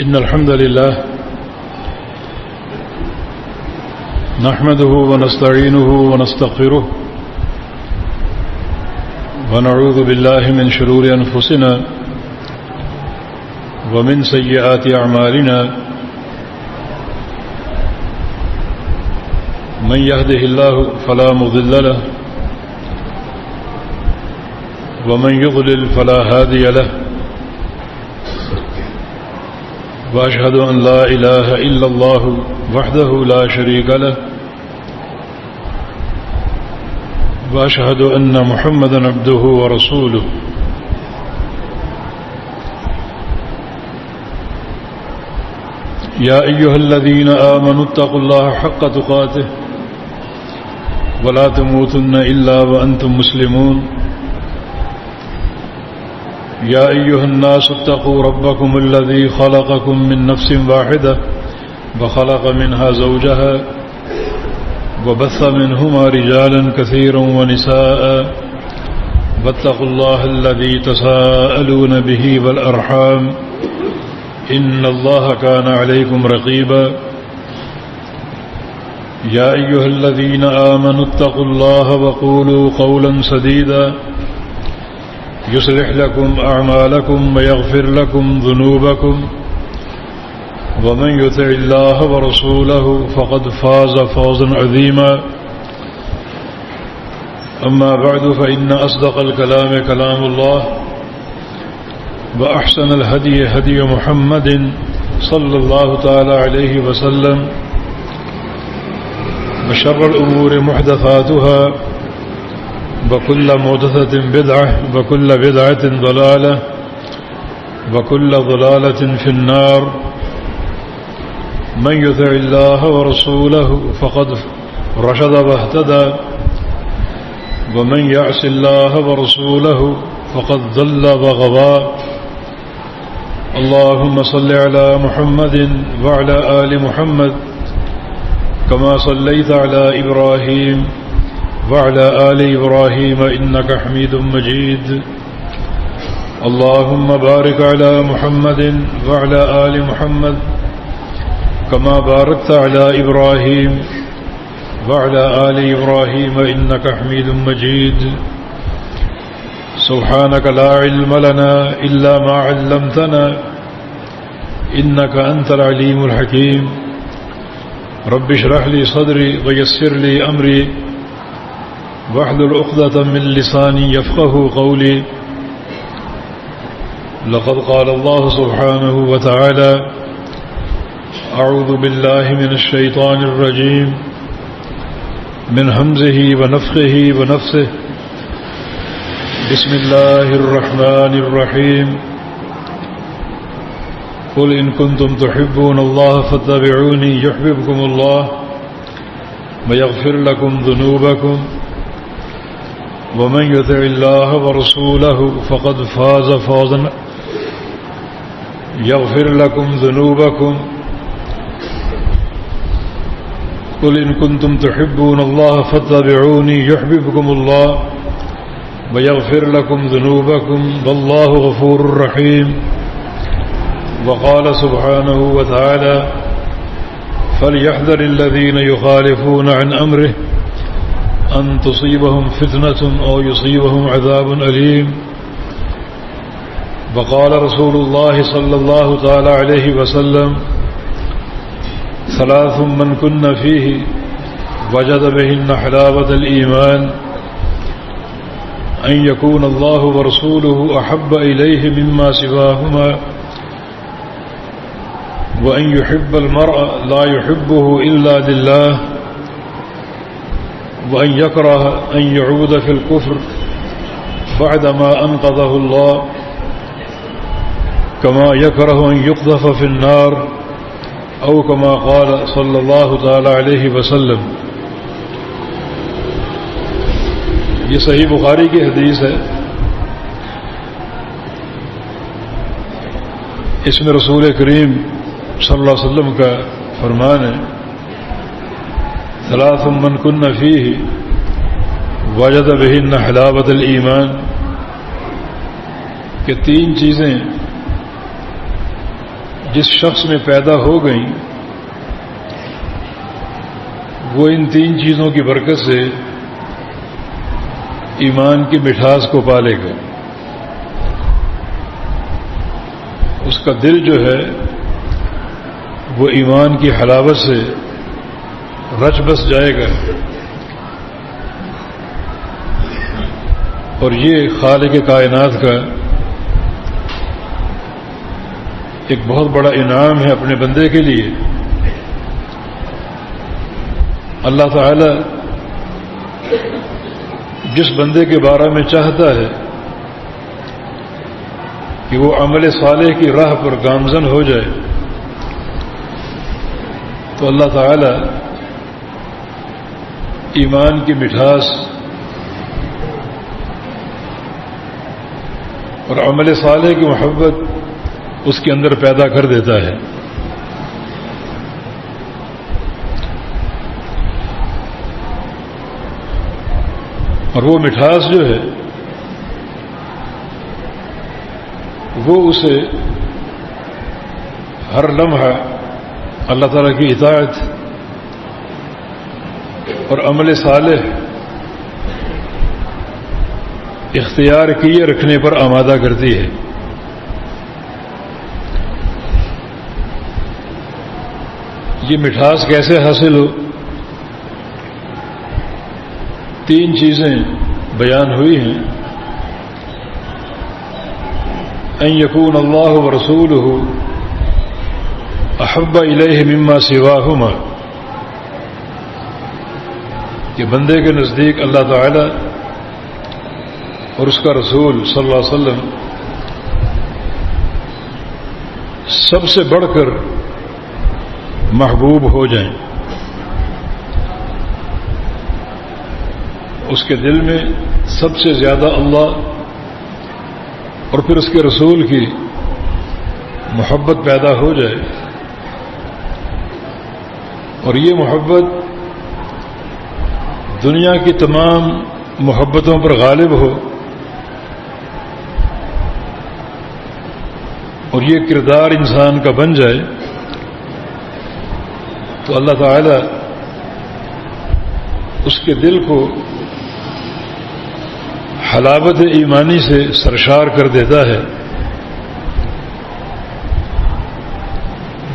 إن الحمد لله نحمده ونستعينه ونستغفره ونعوذ بالله من شرور أنفسنا ومن سيئات أعمالنا من يهده الله فلا مضل له ومن يضلل فلا هادي له وأشهد أن لا إله إلا الله وحده لا شريك له وأشهد أن محمدا عبده ورسوله يا أيها الذين آمنوا اتقوا الله حق تقاته ولا تموتن إلا وأنتم مسلمون يا أيها الناس اتقوا ربكم الذي خلقكم من نفس واحدة وخلق منها زوجها وبث منهما رجالا كثيرا ونساء واتقوا الله الذي تساءلون به والأرحام إن الله كان عليكم رقيبا يا أيها الذين آمنوا اتقوا الله وقولوا قولا سديدا يصلح لكم أعمالكم ويغفر لكم ذنوبكم ومن يطع الله ورسوله فقد فاز فوزا عظيما أما بعد فإن أصدق الكلام كلام الله وأحسن الهدي هدي محمد صلى الله تعالى عليه وسلم وشر الأمور محدثاتها وكل محدثة بدعة وكل بدعة ضلالة وكل ضلالة في النار من يطع الله ورسوله فقد رشد واهتدى ومن يعص الله ورسوله فقد ضل وغوى اللهم صل على محمد وعلى آل محمد كما صليت على إبراهيم وعلى آل إبراهيم إنك حميد مجيد اللهم بارك على محمد وعلى آل محمد كما باركت على إبراهيم وعلى آل إبراهيم إنك حميد مجيد سبحانك لا علم لنا إلا ما علمتنا إنك أنت العليم الحكيم رب اشرح لي صدري ويسر لي أمري واحلل عقدة من لساني يفقه قولي لقد قال الله سبحانه وتعالى أعوذ بالله من الشيطان الرجيم من همزه ونفخه ونفثه بسم الله الرحمن الرحيم قل إن كنتم تحبون الله فاتبعوني يحببكم الله ويغفر لكم ذنوبكم ومن يطع الله ورسوله فقد فاز فوزا يغفر لكم ذنوبكم قل إن كنتم تحبون الله فاتبعوني يحببكم الله ويغفر لكم ذنوبكم والله غفور رحيم وقال سبحانه وتعالى فليحذر الذين يخالفون عن أمره أن تصيبهم فتنة أو يصيبهم عذاب أليم وقال رسول الله صلى الله تعالى عليه وسلم ثلاث من كن فيه وجد بهن حلاوة الإيمان أن يكون الله ورسوله أحب إليه مما سواهما وأن يحب المرء لا يحبه إلا لله وأن يكره أن يعود في الكفر بعدما أنقذه الله كما يكره أن يقذف في النار أو كما قال صلى الله تعالى عليه وسلم. یہ صحیح بخاری کی حدیث ہے. اس میں رسول کریم صلی اللہ علیہ وسلم کا فرمان ہے ثلاث من کن فیہ وجد بہن حلاوت الایمان کہ تین چیزیں جس شخص میں پیدا ہو گئیں وہ ان 3 چیزوں کی برکت سے ایمان کی مٹھاس کو پالے گا. اس کا دل جو ہے وہ ایمان کی حلاوت سے رچ بس جائے گا، اور یہ خالق کائنات کا ایک بہت بڑا انعام ہے اپنے بندے کے لیے. اللہ تعالی جس بندے کے بارے میں چاہتا ہے کہ وہ عمل صالح کی راہ پر گامزن ہو جائے تو اللہ تعالی ایمان کی مٹھاس اور عمل صالح کی محبت اس کے اندر پیدا کر دیتا ہے. اور وہ مٹھاس جو ہے وہ اسے ہر لمحہ اللہ تعالیٰ کی اطاعت اور عمل صالح اختیار کیے رکھنے پر آمادہ کرتی ہے. یہ مٹھاس کیسے حاصل ہو؟ 3 چیزیں بیان ہوئی ہیں. ان یکون اللہ ورسولہ احب الیہ مما سواہما، کہ بندے کے نزدیک اللہ تعالی اور اس کا رسول صلی اللہ علیہ وسلم سب سے بڑھ کر محبوب ہو جائیں. اس کے دل میں سب سے زیادہ اللہ اور پھر اس کے رسول کی محبت پیدا ہو جائے، اور یہ محبت دنیا کی تمام محبتوں پر غالب ہو، اور یہ کردار انسان کا بن جائے تو اللہ تعالی اس کے دل کو حلاوت ایمانی سے سرشار کر دیتا ہے.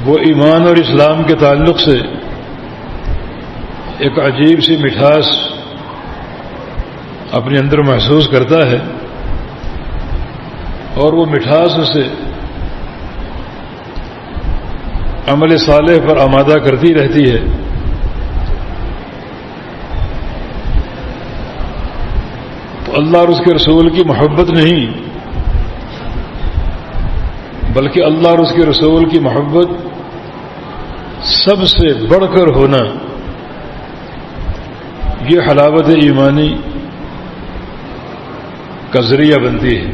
وہ ایمان اور اسلام کے تعلق سے ایک عجیب سی مٹھاس اپنے اندر محسوس کرتا ہے، اور وہ مٹھاس اسے عمل صالح پر آمادہ کرتی رہتی ہے. تو اللہ اور اس کے رسول کی محبت نہیں بلکہ اللہ اور اس کے رسول کی محبت سب سے بڑھ کر ہونا، یہ حلاوت ایمانی کا ذریعہ بنتی ہے.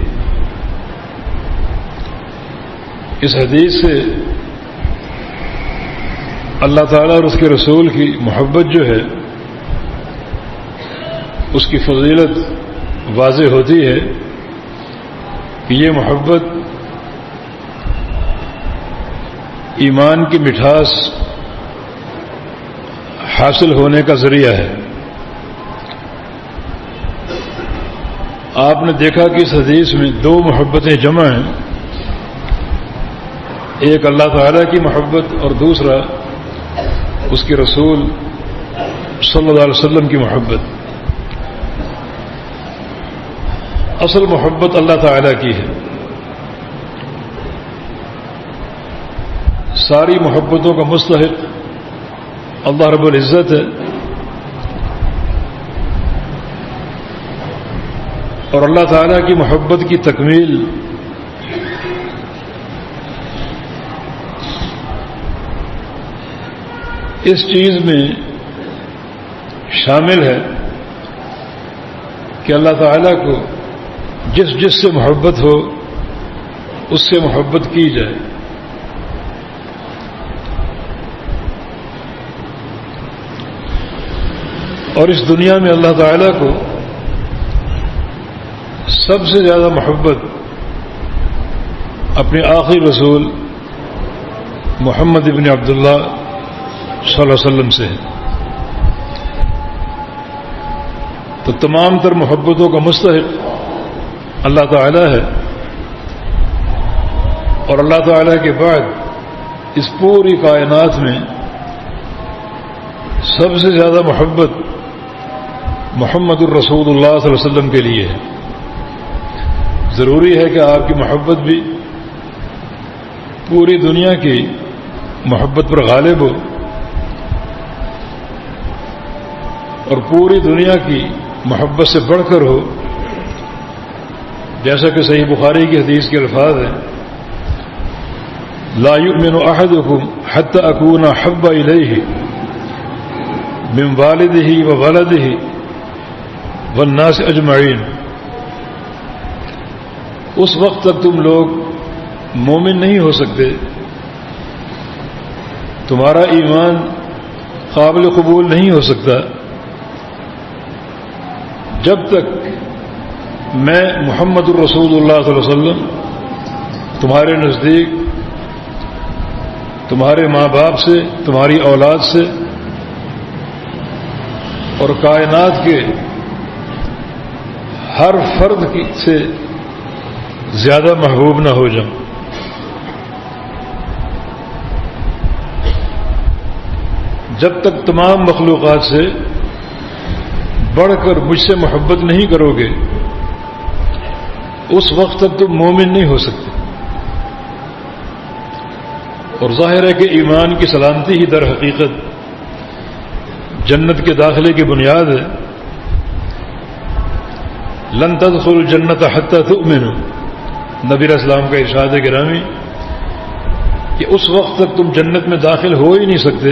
اس حدیث سے اللہ تعالیٰ اور اس کے رسول کی محبت جو ہے اس کی فضیلت واضح ہوتی ہے کہ یہ محبت ایمان کی مٹھاس حاصل ہونے کا ذریعہ ہے. آپ نے دیکھا کہ اس حدیث میں 2 محبتیں جمع ہیں، ایک اللہ تعالیٰ کی محبت اور دوسرا اس کے رسول صلی اللہ علیہ وسلم کی محبت. اصل محبت اللہ تعالیٰ کی ہے. ساری محبتوں کا مستحق اللہ رب العزت ہے، اور اللہ تعالیٰ کی محبت کی تکمیل اس چیز میں شامل ہے کہ اللہ تعالیٰ کو جس سے محبت ہو اس سے محبت کی جائے. اور اس دنیا میں اللہ تعالیٰ کو سب سے زیادہ محبت اپنے آخری رسول محمد ابن عبداللہ صلی اللہ علیہ وسلم سے ہے، تو تمام تر محبتوں کا مستحق اللہ تعالی ہے، اور اللہ تعالی کے بعد اس پوری کائنات میں سب سے زیادہ محبت محمد الرسول اللہ صلی اللہ علیہ وسلم کے لیے ہے۔ ضروری ہے کہ آپ کی محبت بھی پوری دنیا کی محبت پر غالب ہو، اور پوری دنیا کی محبت سے بڑھ کر ہو، جیسا کہ صحیح بخاری کی حدیث کے الفاظ ہیں، لا یؤمن احدکم حتی اکون احب الیہ من والدہ وولدہ والناس اجمعین۔ اس وقت تک تم لوگ مومن نہیں ہو سکتے، تمہارا ایمان قابل قبول نہیں ہو سکتا جب تک میں محمد الرسول اللہ صلی اللہ علیہ وسلم تمہارے نزدیک، تمہارے ماں باپ سے، تمہاری اولاد سے اور کائنات کے ہر فرد سے زیادہ محبوب نہ ہو جاؤں۔ جب تک تمام مخلوقات سے بڑھ کر مجھ سے محبت نہیں کرو گے، اس وقت تک تم مومن نہیں ہو سکتے۔ اور ظاہر ہے کہ ایمان کی سلامتی ہی در حقیقت جنت کے داخلے کی بنیاد ہے۔ لن تدخلوا الجنت حتی تؤمنوا، نبی علیہ السلام کا ارشاد گرامی کہ اس وقت تک تم جنت میں داخل ہو ہی نہیں سکتے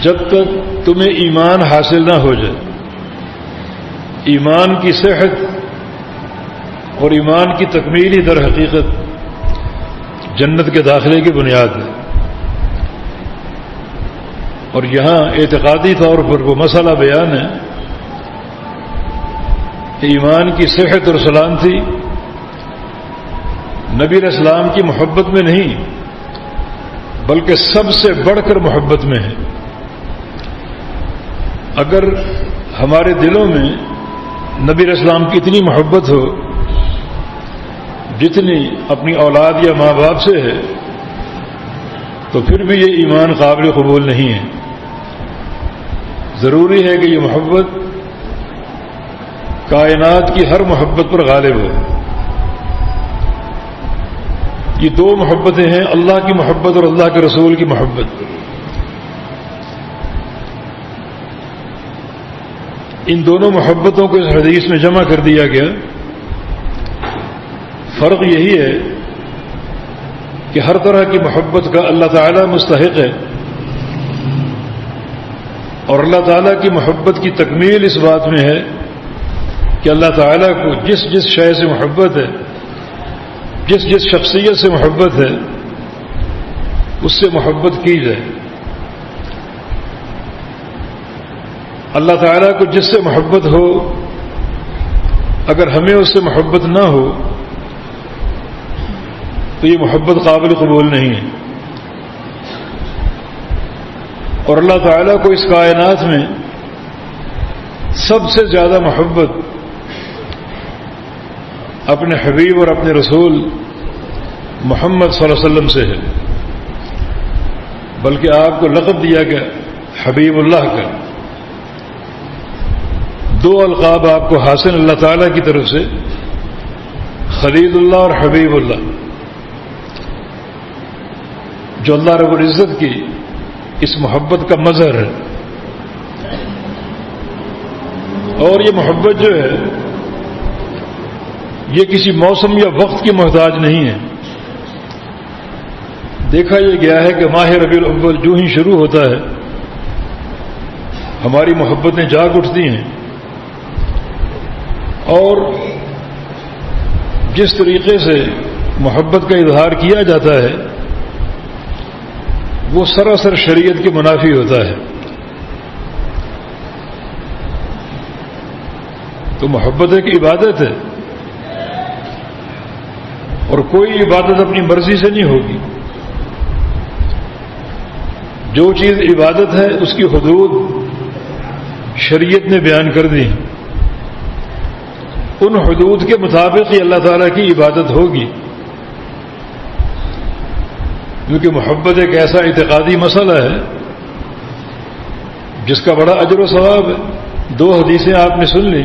جب تک تمہیں ایمان حاصل نہ ہو جائے۔ ایمان کی صحت اور ایمان کی تکمیل ہی در حقیقت جنت کے داخلے کی بنیاد ہے۔ اور یہاں اعتقادی طور پر وہ مسئلہ بیان ہے کہ ایمان کی صحت اور سلامتی نبی علیہ السلام کی محبت میں نہیں، بلکہ سب سے بڑھ کر محبت میں ہے۔ اگر ہمارے دلوں میں نبی علیہ السلام کی اتنی محبت ہو جتنی اپنی اولاد یا ماں باپ سے ہے، تو پھر بھی یہ ایمان قابل قبول نہیں ہے۔ ضروری ہے کہ یہ محبت کائنات کی ہر محبت پر غالب ہو۔ یہ دو محبتیں ہیں، اللہ کی محبت اور اللہ کے رسول کی محبت۔ ان دونوں محبتوں کو اس حدیث میں جمع کر دیا گیا۔ فرق یہی ہے کہ ہر طرح کی محبت کا اللہ تعالی مستحق ہے، اور اللہ تعالیٰ کی محبت کی تکمیل اس بات میں ہے کہ اللہ تعالیٰ کو جس جس شے سے محبت ہے، جس جس شخصیت سے محبت ہے، اس سے محبت کی جائے۔ اللہ تعالیٰ کو جس سے محبت ہو، اگر ہمیں اس سے محبت نہ ہو تو یہ محبت قابل قبول نہیں ہے۔ اور اللہ تعالیٰ کو اس کائنات میں سب سے زیادہ محبت اپنے حبیب اور اپنے رسول محمد صلی اللہ علیہ وسلم سے ہے، بلکہ آپ کو لقب دیا گیا حبیب اللہ کا۔ دو القاب آپ کو حاصل اللہ تعالیٰ کی طرف سے، خلیل اللہ اور حبیب اللہ، جو اللہ رب العزت کی اس محبت کا مظہر ہے۔ اور یہ محبت جو ہے یہ کسی موسم یا وقت کی محتاج نہیں ہے۔ دیکھا یہ گیا ہے کہ ماہ ربیع الاول جو ہی شروع ہوتا ہے ہماری محبتیں جاگ اٹھتی ہیں، اور جس طریقے سے محبت کا اظہار کیا جاتا ہے وہ سراسر شریعت کے منافی ہوتا ہے۔ تو محبت ایک عبادت ہے، اور کوئی عبادت اپنی مرضی سے نہیں ہوگی، جو چیز عبادت ہے اس کی حدود شریعت نے بیان کر دی، ان حدود کے مطابق ہی اللہ تعالیٰ کی عبادت ہوگی، کیونکہ محبت ایک ایسا اعتقادی مسئلہ ہے جس کا بڑا اجر و ثواب ہے۔ دو حدیثیں آپ نے سن لی،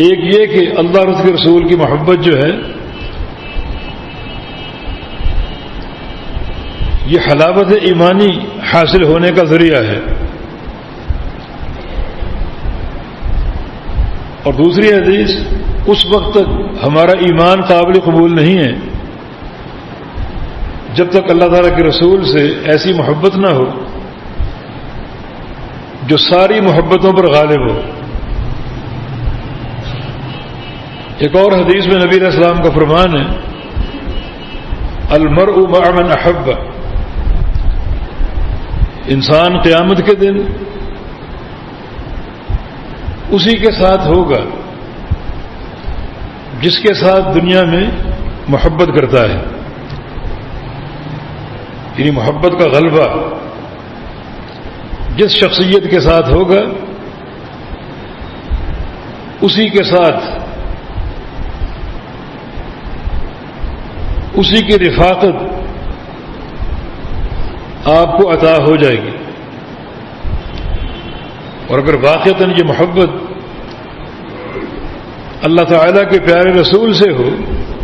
ایک یہ کہ اللہ اور اس کے رسول کی محبت جو ہے یہ حلاوت ایمانی حاصل ہونے کا ذریعہ ہے، اور دوسری حدیث اس وقت تک ہمارا ایمان قابل قبول نہیں ہے جب تک اللہ تعالیٰ کے رسول سے ایسی محبت نہ ہو جو ساری محبتوں پر غالب ہو۔ ایک اور حدیث میں نبی علیہ السلام کا فرمان ہے، المرء مع من احب، انسان قیامت کے دن اسی کے ساتھ ہوگا جس کے ساتھ دنیا میں محبت کرتا ہے، یعنی محبت کا غلبہ جس شخصیت کے ساتھ ہوگا اسی کے ساتھ اسی کی رفاقت آپ کو عطا ہو جائے گی۔ اور اگر واقعتاً یہ محبت اللہ تعالیٰ کے پیارے رسول سے ہو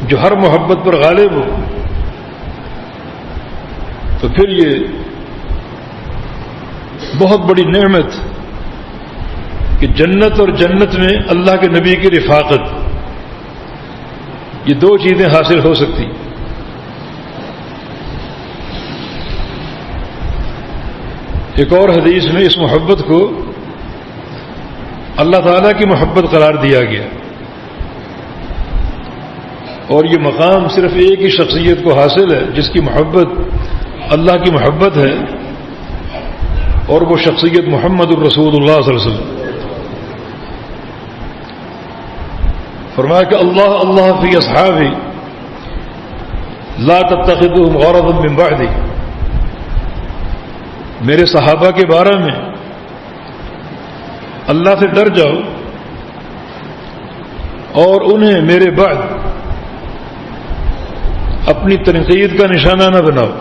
جو ہر محبت پر غالب ہو، تو پھر یہ بہت بڑی نعمت کہ جنت اور جنت میں اللہ کے نبی کی رفاقت، یہ دو چیزیں حاصل ہو سکتی۔ ایک اور حدیث میں اس محبت کو اللہ تعالیٰ کی محبت قرار دیا گیا، اور یہ مقام صرف ایک ہی شخصیت کو حاصل ہے جس کی محبت اللہ کی محبت ہے، اور وہ شخصیت محمد الرسول اللہ صلی اللہ علیہ وسلم۔ فرمایا کہ اللہ اللہ فی اصحابی لا تتخذوهم غرضا من بعدی، میرے صحابہ کے بارے میں اللہ سے ڈر جاؤ اور انہیں میرے بعد اپنی تنقید کا نشانہ نہ بناؤ،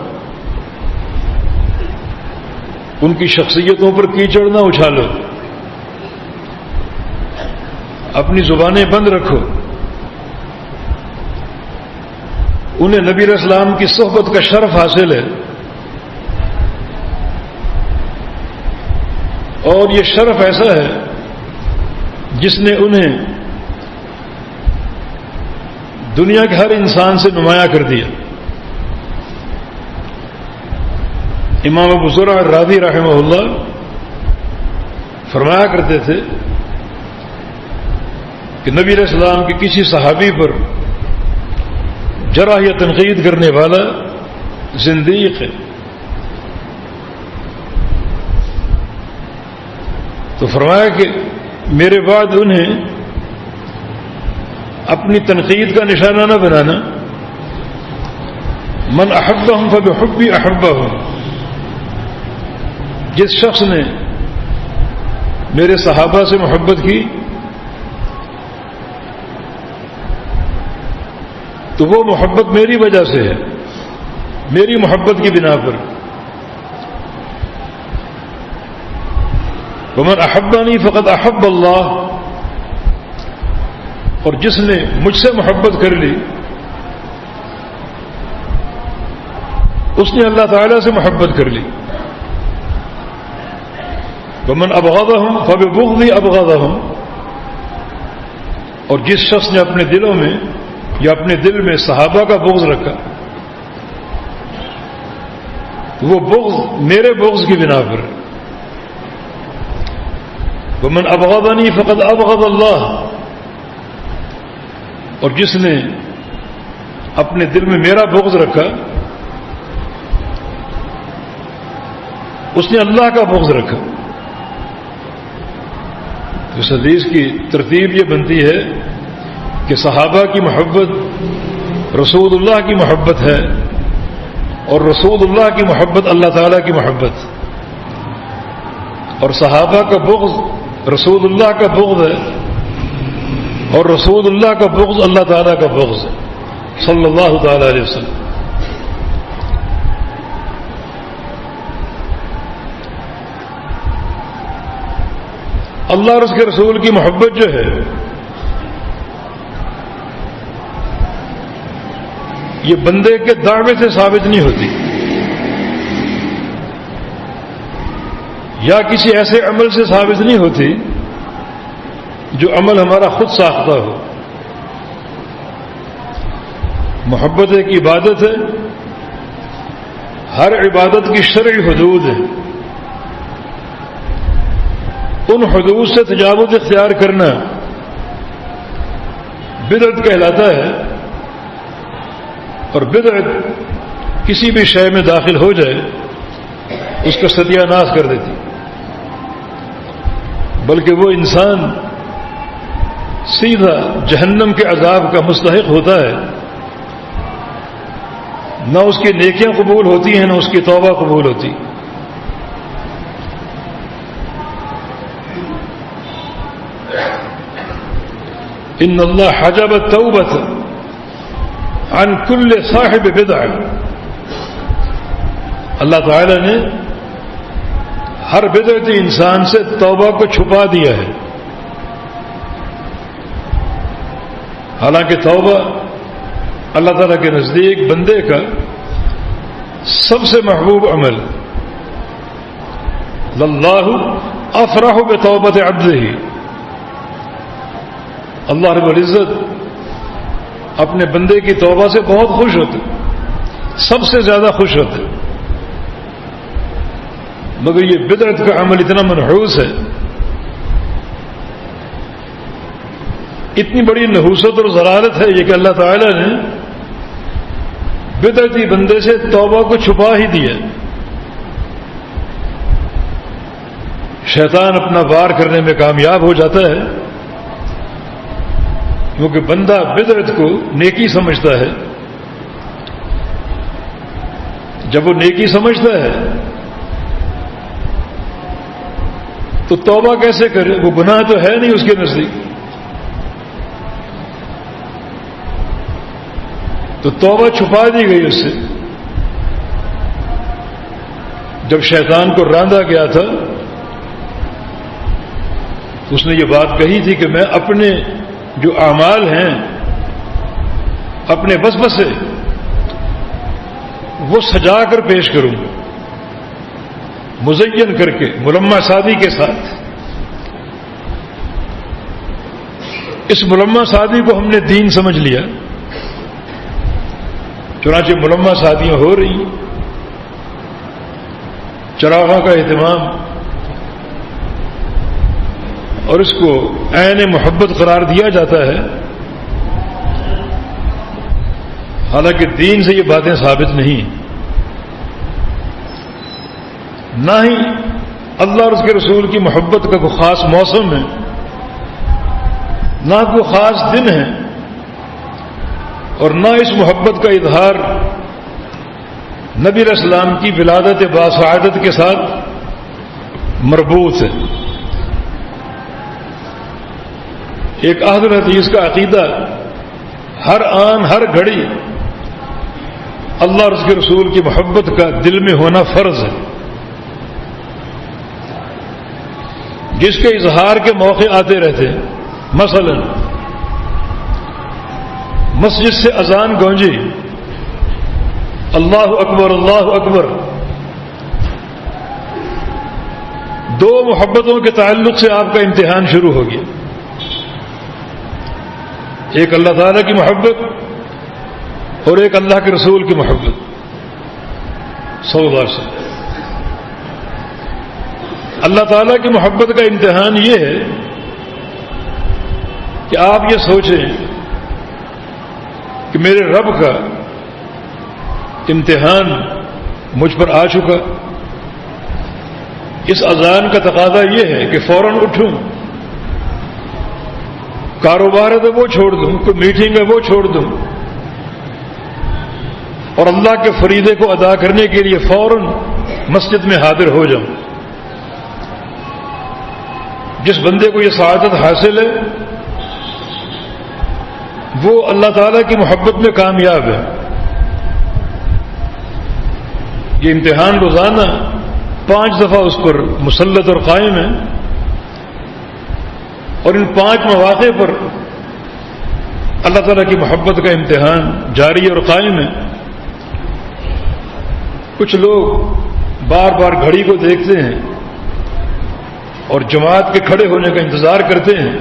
ان کی شخصیتوں پر کیچڑ نہ اچھالو، اپنی زبانیں بند رکھو، انہیں نبی علیہ السلام کی صحبت کا شرف حاصل ہے، اور یہ شرف ایسا ہے جس نے انہیں دنیا کے ہر انسان سے نمایاں کر دیا۔ امام ابو زرع الرازی رحمہ اللہ فرمایا کرتے تھے کہ نبی علیہ السلام کے کسی صحابی پر جرح یا تنقید کرنے والا زندیق ہے، تو فرمایا کہ میرے بعد انہیں اپنی تنقید کا نشانہ نہ بنانا، من احبہم فبحبی احبہم، جس شخص نے میرے صحابہ سے محبت کی تو وہ محبت میری وجہ سے ہے، میری محبت کی بنا پر۔ ومن احبنی فقد احب اللہ، اور جس نے مجھ سے محبت کر لی اس نے اللہ تعالی سے محبت کر لی۔ ومن ابغضہم فببغضی ابغضہم، اور جس شخص نے اپنے دلوں میں یا اپنے دل میں صحابہ کا بغض رکھا وہ بغض میرے بغض کی بنا پر۔ ومن ابغضنی فقد ابغض اللہ، اور جس نے اپنے دل میں میرا بغض رکھا اس نے اللہ کا بغض رکھا۔ اس حدیث کی ترتیب یہ بنتی ہے کہ صحابہ کی محبت رسول اللہ کی محبت ہے، اور رسول اللہ کی محبت اللہ تعالیٰ کی محبت، اور صحابہ کا بغض رسول اللہ کا بغض ہے، اور رسول اللہ کا بغض اللہ تعالیٰ کا بغض ہے صلی اللہ تعالیٰ علیہ وسلم۔ اللہ اور اس کے رسول کی محبت جو ہے یہ بندے کے دعوے سے ثابت نہیں ہوتی یا کسی ایسے عمل سے ثابت نہیں ہوتی جو عمل ہمارا خود ساختہ ہو۔ محبت ایک عبادت ہے، ہر عبادت کی شرعی حدود ہے، ان حدود سے تجاوز اختیار کرنا بدعت کہلاتا ہے، اور بدعت کسی بھی شے میں داخل ہو جائے اس کا ستیہ ناش کر دیتی، بلکہ وہ انسان سیدھا جہنم کے عذاب کا مستحق ہوتا ہے، نہ اس کی نیکیاں قبول ہوتی ہیں نہ اس کی توبہ قبول ہوتی۔ ان اللہ حجب التوبۃ عن کل صاحب بدعہ، اللہ تعالی نے ہر بدعتی انسان سے توبہ کو چھپا دیا ہے۔ حالانکہ توبہ اللہ تعالیٰ کے نزدیک بندے کا سب سے محبوب عمل، اللہ افرح بتوبۃ عبدہ، اللہ رب العزت اپنے بندے کی توبہ سے بہت خوش ہوتے، سب سے زیادہ خوش ہوتے، مگر یہ بدعت کا عمل اتنا منحوس ہے، اتنی بڑی نحوست اور ضلالت ہے یہ کہ اللہ تعالی نے بدعتی بندے سے توبہ کو چھپا ہی دیا۔ شیطان اپنا وار کرنے میں کامیاب ہو جاتا ہے، کیونکہ بندہ بدعت کو نیکی سمجھتا ہے، جب وہ نیکی سمجھتا ہے تو توبہ کیسے کرے؟ وہ گناہ تو ہے نہیں اس کے نزدیک، تو توبہ چھپا دی گئی اس سے۔ جب شیطان کو راندا گیا تھا تو اس نے یہ بات کہی تھی کہ میں اپنے جو اعمال ہیں، اپنے وسوسے وہ سجا کر پیش کروں گا، مزین کر کے، ملمع سادی کے ساتھ۔ اس ملمع سادی کو ہم نے دین سمجھ لیا، چنانچہ ملمع شادیاں ہو رہی، چراغاں کا اہتمام، اور اس کو عین محبت قرار دیا جاتا ہے، حالانکہ دین سے یہ باتیں ثابت نہیں، نہ ہی اللہ اور اس کے رسول کی محبت کا کوئی خاص موسم ہے، نہ کوئی خاص دن ہے، اور نہ اس محبت کا اظہار نبی علیہ السلام کی ولادت باسعادت کے ساتھ مربوط ہے۔ ایک اہل الحدیث کا عقیدہ ہر آن ہر گھڑی اللہ اور اس کے رسول کی محبت کا دل میں ہونا فرض ہے، جس کے اظہار کے موقع آتے رہتے ہیں۔ مثلا مسجد سے اذان گونجی، اللہ اکبر اللہ اکبر، دو محبتوں کے تعلق سے آپ کا امتحان شروع ہو گیا، ایک اللہ تعالیٰ کی محبت اور ایک اللہ کے رسول کی محبت صلی اللہ علیہ وسلم۔ اللہ تعالیٰ کی محبت کا امتحان یہ ہے کہ آپ یہ سوچیں کہ میرے رب کا امتحان مجھ پر آ چکا، اس اذان کا تقاضا یہ ہے کہ فوراً اٹھوں، کاروبار ہے تو وہ چھوڑ دوں، کوئی میٹنگ ہے وہ چھوڑ دوں، اور اللہ کے فریضے کو ادا کرنے کے لیے فوراً مسجد میں حاضر ہو جاؤں۔ جس بندے کو یہ سعادت حاصل ہے وہ اللہ تعالیٰ کی محبت میں کامیاب ہے۔ یہ امتحان روزانہ 5 دفعہ اس پر مسلط اور قائم ہے، اور ان 5 مواقع پر اللہ تعالیٰ کی محبت کا امتحان جاری اور قائم ہے۔ کچھ لوگ بار بار گھڑی کو دیکھتے ہیں اور جماعت کے کھڑے ہونے کا انتظار کرتے ہیں،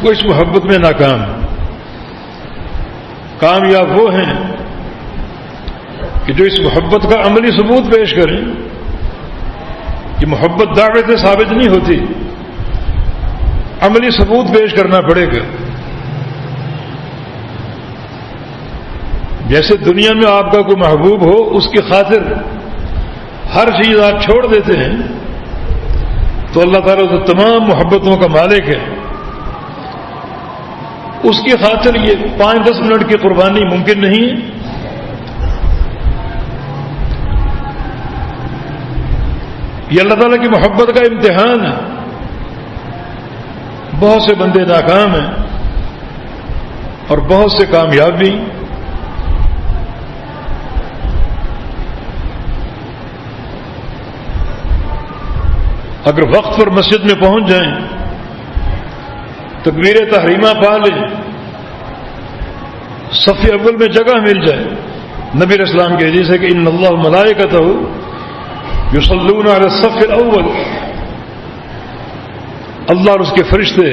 وہ اس محبت میں ناکام ہیں۔ کامیاب وہ ہیں کہ جو اس محبت کا عملی ثبوت پیش کریں۔ یہ محبت دعوے سے ثابت نہیں ہوتی، عملی ثبوت پیش کرنا پڑے گا۔ جیسے دنیا میں آپ کا کوئی محبوب ہو، اس کی خاطر ہر چیز آپ چھوڑ دیتے ہیں، تو اللہ تعالیٰ تو تمام محبتوں کا مالک ہے، اس کی خاطر یہ 5-10 منٹ کی قربانی ممکن نہیں ہے۔ یہ اللہ تعالیٰ کی محبت کا امتحان ہے۔ بہت سے بندے ناکام ہیں اور بہت سے کامیاب بھی۔ اگر وقت پر مسجد میں پہنچ جائیں، تکبیر تحریمہ پا لیں، صف اول میں جگہ مل جائے، نبی علیہ السلام کی حدیث ہے کہ ان اللہ ملائکتہ یصلون علی الصف الاول، اللہ اور اس کے فرشتے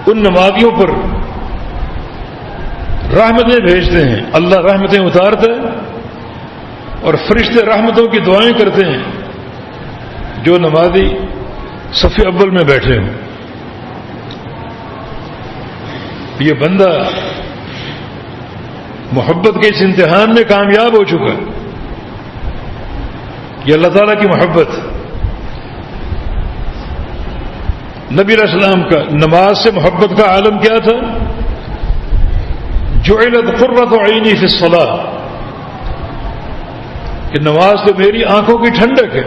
ان نمازیوں پر رحمتیں بھیجتے ہیں، اللہ رحمتیں اتارتا ہے اور فرشتے رحمتوں کی دعائیں کرتے ہیں جو نمازی صف اول میں بیٹھے ہوں۔ یہ بندہ محبت کے اس امتحان میں کامیاب ہو چکا ہے۔ یہ اللہ تعالیٰ کی محبت۔ نبی علیہ السلام کا نماز سے محبت کا عالم کیا تھا؟ جعلت قرۃ عینی فی الصلاۃ، کہ نماز تو میری آنکھوں کی ٹھنڈک ہے۔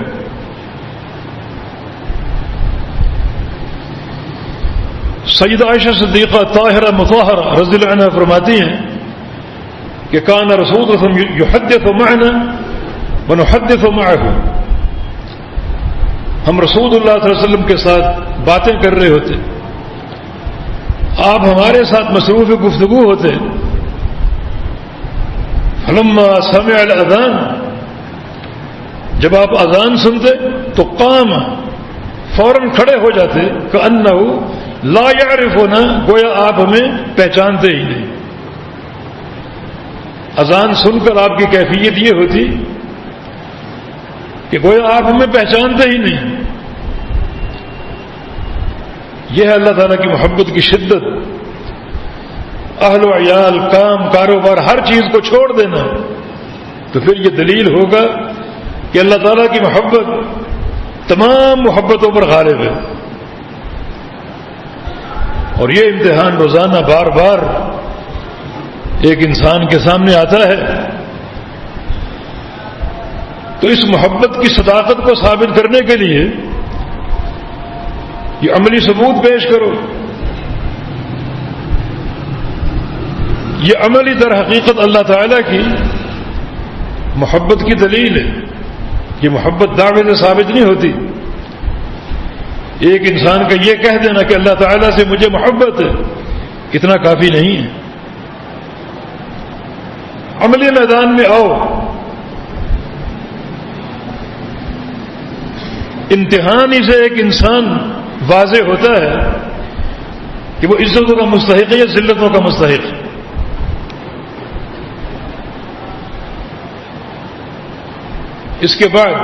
سیدہ عائشہ صدیقہ طاہرہ مطہرہ رضی اللہ عنہا فرماتی ہیں کہ کان رسول اللہ صلی اللہ علیہ وسلم یحدث معنا ونحدث معه، ہم رسول اللہ صلی اللہ علیہ وسلم کے ساتھ باتیں کر رہے ہوتے، آپ ہمارے ساتھ مصروف گفتگو ہوتے۔ فلما سمع الاذان، جب آپ اذان سنتے تو قام، فوراً کھڑے ہو جاتے، کأنہ لا یعرفنا، گویا آپ ہمیں پہچانتے ہی نہیں۔ اذان سن کر آپ کی کیفیت یہ ہوتی کہ گویا آپ ہمیں پہچانتے ہی نہیں۔ یہ ہے اللہ تعالیٰ کی محبت کی شدت۔ اہل و عیال، کام کاروبار، ہر چیز کو چھوڑ دینا، تو پھر یہ دلیل ہوگا کہ اللہ تعالیٰ کی محبت تمام محبتوں پر غالب ہے۔ اور یہ امتحان روزانہ بار بار ایک انسان کے سامنے آتا ہے، تو اس محبت کی صداقت کو ثابت کرنے کے لیے یہ عملی ثبوت پیش کرو۔ یہ عملی در حقیقت اللہ تعالیٰ کی محبت کی دلیل ہے۔ یہ محبت دعوے سے ثابت نہیں ہوتی۔ ایک انسان کا یہ کہہ دینا کہ اللہ تعالیٰ سے مجھے محبت ہے، اتنا کافی نہیں ہے۔ عملی میدان میں آؤ۔ امتحان ہی سے ایک انسان واضح ہوتا ہے کہ وہ عزتوں کا مستحق ہے یا ذلتوں کا مستحق ہے۔ اس کے بعد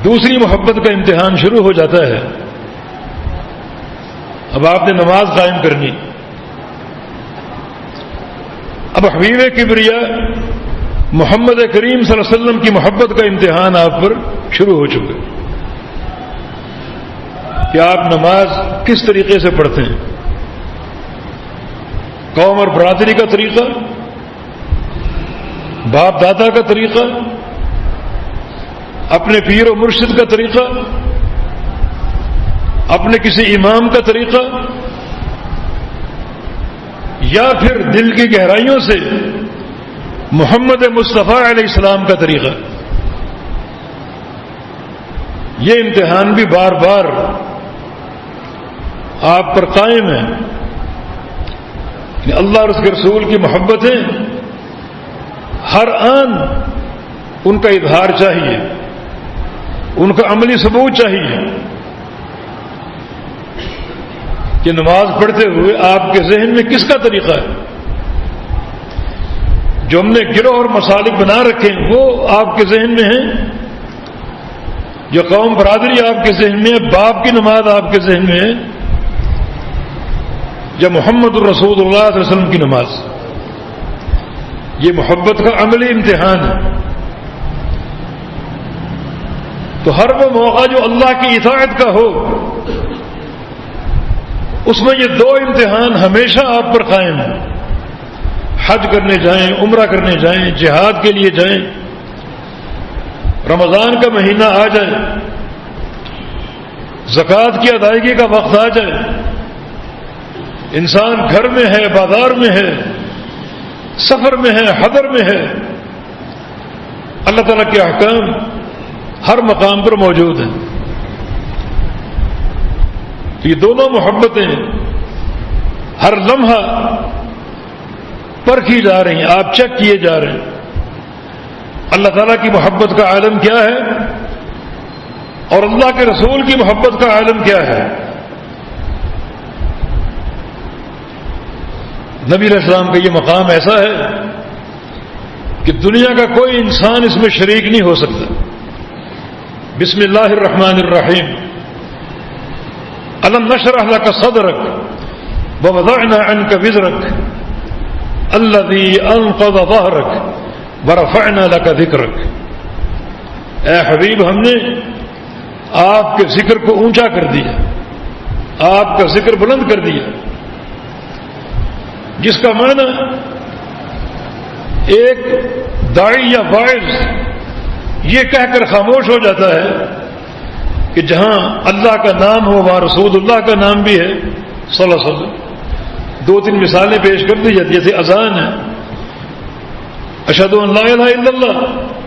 دوسری محبت کا امتحان شروع ہو جاتا ہے۔ اب آپ نے نماز قائم کرنی، اب حبیب کبریا محمد کریم صلی اللہ علیہ وسلم کی محبت کا امتحان آپ پر شروع ہو چکا ہے کہ آپ نماز کس طریقے سے پڑھتے ہیں، قوم اور برادری کا طریقہ باپ دادا کا طریقہ، اپنے پیر و مرشد کا طریقہ، اپنے کسی امام کا طریقہ، یا پھر دل کی گہرائیوں سے محمد مصطفیٰ علیہ السلام کا طریقہ. یہ امتحان بھی بار بار آپ پر قائم ہے کہ اللہ اور اس کے رسول کی محبتیں ہر آن ان کا اظہار چاہیے، ان کا عملی ثبوت چاہیے کہ نماز پڑھتے ہوئے آپ کے ذہن میں کس کا طریقہ ہے. جو ہم نے گروہ اور مسالک بنا رکھے ہیں وہ آپ کے ذہن میں ہیں، جو قوم برادری آپ کے ذہن میں ہے، باپ کی نماز آپ کے ذہن میں ہے، یا محمد الرسول اللہ صلی اللہ علیہ وسلم کی نماز. یہ محبت کا عملی امتحان ہے. تو ہر وہ موقع جو اللہ کی اطاعت کا ہو، اس میں یہ دو امتحان ہمیشہ آپ پر قائم ہیں. حج کرنے جائیں، عمرہ کرنے جائیں، جہاد کے لیے جائیں، رمضان کا مہینہ آ جائے، زکوٰۃ کی ادائیگی کا وقت آ جائے، انسان گھر میں ہے، بازار میں ہے، سفر میں ہے، حضر میں ہے، اللہ تعالیٰ کے احکام ہر مقام پر موجود ہیں. یہ دونوں محبتیں ہر لمحہ پرکھی جا رہی ہیں، آپ چیک کیے جا رہے ہیں. اللہ تعالیٰ کی محبت کا عالم کیا ہے اور اللہ کے رسول کی محبت کا عالم کیا ہے. نبی علیہ السلام کا یہ مقام ایسا ہے کہ دنیا کا کوئی انسان اس میں شریک نہیں ہو سکتا. بسم اللہ الرحمن الرحیم. الم نشرح لك صدرك ووضعنا عنك وزرك الذي انقض ظهرك ورفعنا لك ذكرك. اے حبیب، ہم نے آپ کے ذکر کو اونچا کر دیا، آپ کا ذکر بلند کر دیا، جس کا معنی ایک داعی یا واعظ یہ کہہ کر خاموش ہو جاتا ہے کہ جہاں اللہ کا نام ہو وہاں رسول اللہ کا نام بھی ہے صلی اللہ علیہ وسلم. دو تین مثالیں پیش کر دی جاتی، جیسے اذان ہے، اشہد ان لا الہ الا اللہ،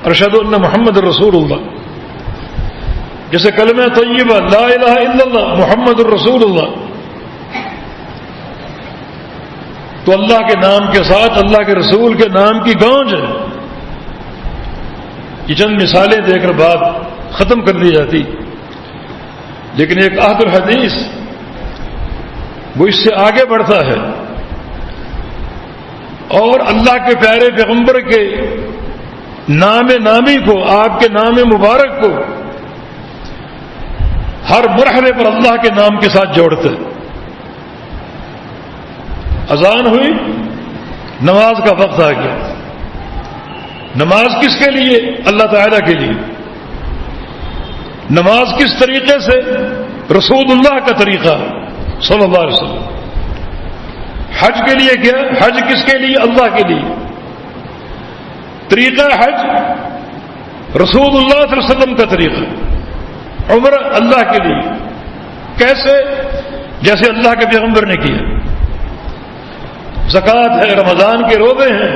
ارشد ان محمد رسول اللہ. جیسے کلمہ طیبہ لا الہ الا اللہ محمد الرسول اللہ. تو اللہ کے نام کے ساتھ اللہ کے رسول کے نام کی گونج ہے. یہ چند مثالیں دے کر بات ختم کر دی جاتی، لیکن ایک عہد الحدیث وہ اس سے آگے بڑھتا ہے اور اللہ کے پیارے پیغمبر کے نام نامی کو، آپ کے نام مبارک کو ہر مرحلے پر اللہ کے نام کے ساتھ جوڑتے. اذان ہوئی، نماز کا وقت آ گیا. نماز کس کے لیے؟ اللہ تعالیٰ کے لیے. نماز کس طریقے سے؟ رسول اللہ کا طریقہ صلی اللہ علیہ وسلم. حج کے لیے کیا؟ حج کس کے لیے؟ اللہ کے لیے. طریقہ حج رسول اللہ صلی اللہ علیہ وسلم کا طریقہ. عمرہ اللہ کے لیے. کیسے؟ جیسے اللہ کے پیغمبر نے کیا. زکوٰۃ ہے، رمضان کے روزے ہیں،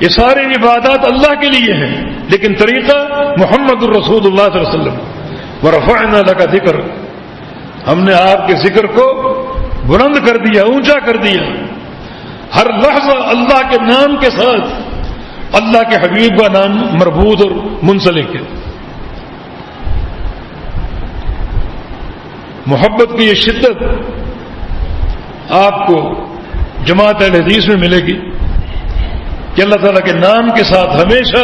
یہ ساری عبادات اللہ کے لیے ہیں، لیکن طریقہ محمد الرسول اللہ صلی اللہ علیہ وسلم. ورفعنا لك ذکرک، ہم نے آپ کے ذکر کو بلند کر دیا، اونچا کر دیا. ہر لحظہ اللہ کے نام کے ساتھ اللہ کے حبیب کا نام مربوط اور منسلک ہے. محبت کی یہ شدت آپ کو جماعت اہل حدیث میں ملے گی کہ اللہ تعالیٰ کے نام کے ساتھ ہمیشہ